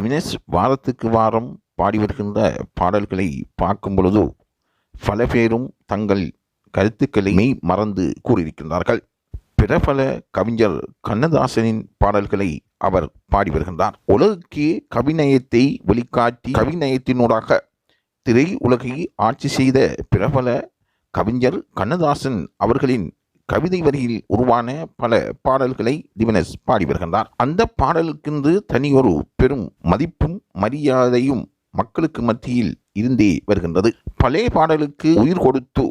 திவினேஷ் வாரத்துக்கு வாரம் பாடி வருகின்ற பாடல்களை பார்க்கும் பொழுது பல பேரும் தங்கள் கருத்துக்களை மெய் மறந்து கூறியிருக்கின்றார்கள். பிரபல கவிஞர் கண்ணதாசனின் பாடல்களை அவர் பாடி வருகின்றார். உலகுக்கே கவிநயத்தை வெளிக்காட்டி கவிநயத்தினூடாக திரை உலகை ஆட்சி செய்த பிரபல கவிஞர் கண்ணதாசன் அவர்களின் கவிதை வரியில் உருவான பல பாடல்களை திவினேஷ் பாடி வருகின்றார். அந்த பாடலுக்கென்று தனியொரு பெரும் மதிப்பும் மரியாதையும் மக்களுக்கு மத்தியில் இருந்தே வருகின்றது. பழைய பாடலுக்கு உயிர் கொடுத்து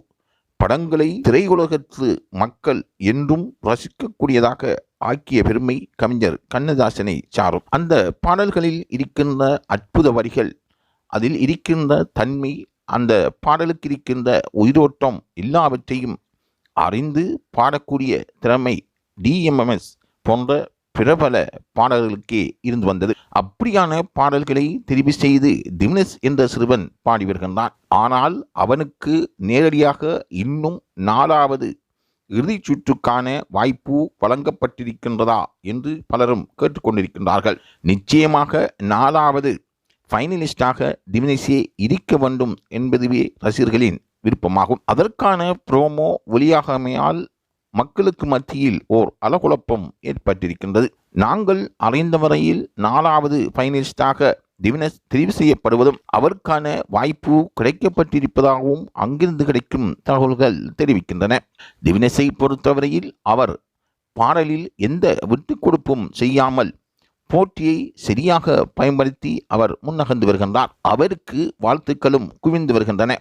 படங்களை திரையுலகத்து மக்கள் என்றும் ரசிக்கக்கூடியதாக ஆக்கிய பெருமை கவிஞர் கண்ணதாசனை சாரும். அந்த பாடல்களில் இருக்கின்ற அற்புத வரிகள், அதில் இருக்கின்ற தன்மை, அந்த பாடலுக்கு இருக்கின்ற உயிரோட்டம் எல்லாவற்றையும் அறிந்து பாடக்கூடிய திறமை டிஎம்எஸ் போன்ற பிரபல பாடல்களுக்கே இருந்து வந்தது. அப்படியான பாடல்களை தெரிவு செய்து திவினேஷ் என்ற சிறுவன் பாடி வருகின்றான். ஆனால் அவனுக்கு நேரடியாக இன்னும் 4வது இறுதிச் சுற்றுக்கான வாய்ப்பு வழங்கப்பட்டிருக்கின்றதா என்று பலரும் கேட்டுக்கொண்டிருக்கின்றார்கள். நிச்சயமாக 4வது ஃபைனலிஸ்டாக திவினேஷே இருக்க வேண்டும் என்பதுவே ரசிகர்களின் விருப்பமாகும். அதற்கான ப்ரோமோ வெளியாகாமையால் மக்களுக்கு மத்தியில் ஓர் அலகுழப்பம் ஏற்பட்டிருக்கின்றது. நாங்கள் அறிந்த வரையில் 4வது ஃபைனலிஸ்டாக திவினேஷ் தெரிவு செய்யப்படுவதும் அவருக்கான வாய்ப்பு கிடைக்கப்பட்டிருப்பதாகவும் அங்கிருந்து கிடைக்கும் தகவல்கள் தெரிவிக்கின்றன. திவினேஷை பொறுத்தவரையில் அவர் பாடலில் எந்த விட்டுக் கொடுப்பும் செய்யாமல் போட்டியை சரியாக பயன்படுத்தி அவர் முன்னகர்ந்து வருகின்றார். அவருக்கு வாழ்த்துக்களும் குவிந்து வருகின்றன.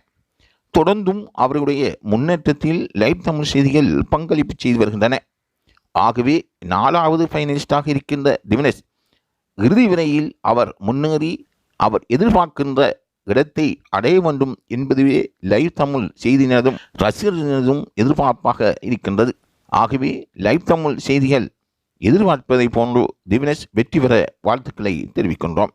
தொடர்ந்தும் அவருடைய முன்னேற்றத்தில் லைவ் தமிழ் செய்திகள் பங்களிப்பு செய்து வருகின்றன. ஆகவே 4வது ஃபைனலிஸ்டாக இருக்கின்ற திவினேஷ் இறுதி வரையில் அவர் முன்னேறி அவர் எதிர்பார்க்கின்ற இடத்தை அடைய வேண்டும் என்பதுவே லைவ் தமிழ் செய்தியினதும் ரசிகர்களினதும் எதிர்பார்ப்பாக இருக்கின்றது. ஆகவே லைவ் தமிழ் செய்திகள் எதிர்பார்ப்பதை போன்று திவினேஷ் வெற்றி பெற வாழ்த்துக்களை தெரிவிக்கின்றோம்.